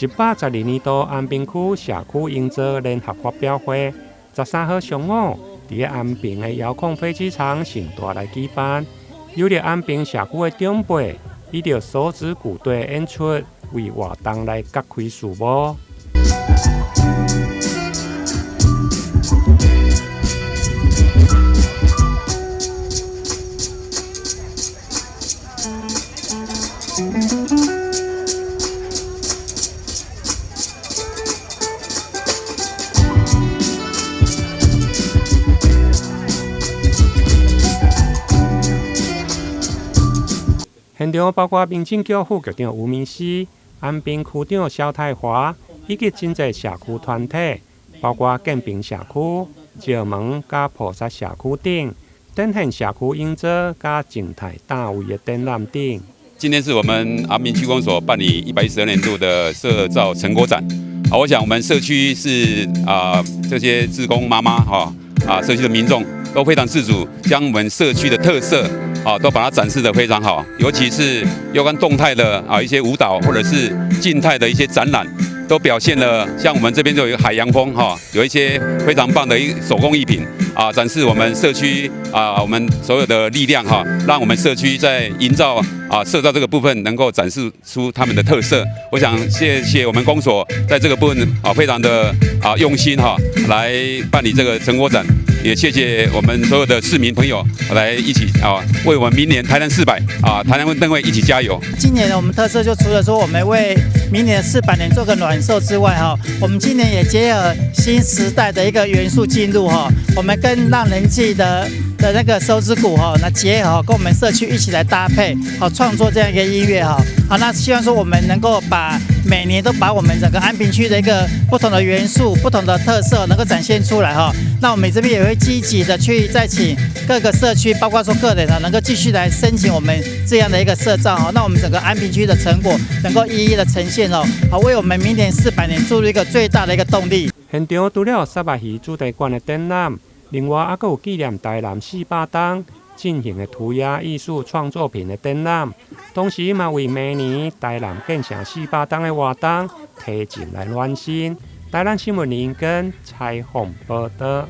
112年度安平区社区营造联合发表会，13号上午伫安平的遥控飞机场盛大来举办，有着安平社区的长辈，以着手指鼓队演出，为活动来揭开序幕。现场包括民政局副局长吴明熙、安平区长萧泰华，以及真侪社区团体，包括建平社区、石门甲菩萨社区等，展现社区营造甲静态大位的展览等。今天是我们安平区公所办理112年度的社造成果展。我想我们社区是这些志工妈妈社区的民众都非常自主，将我们社区的特色都把它展示得非常好，尤其是有关动态的一些舞蹈，或者是静态的一些展览，都表现了像我们这边就有一个海洋风有一些非常棒的手工艺品展示我们社区我们所有的力量让我们社区在营造社造这个部分能够展示出他们的特色。我想谢谢我们公所在这个部分非常的用心来办理这个成果展。也谢谢我们所有的市民朋友来一起为我们明年台南400台南灯会一起加油。今年我们特色就除了说我们为明年的400年做个暖寿之外我们今年也结合新时代的一个元素进入我们跟让人记的那个手指鼓那结合跟我们社区一起来搭配创作这样一个音乐那希望说我们能够每年都把我们整个安平区的一个不同的元素、不同的特色能够展现出来那我们这边也会积极的去再请各个社区，包括说个人能够继续来申请我们这样的一个社造那我们整个安平区的成果能够一一的呈现为我们明年400年注入一个最大的一个动力。现场除了沙巴鱼主题馆的展览，另外还有纪念台南400档进行的涂鸦艺术创作品的展览，同时嘛为明年台南建成400档的活动提前来暖身。台南新闻林跟采访报道。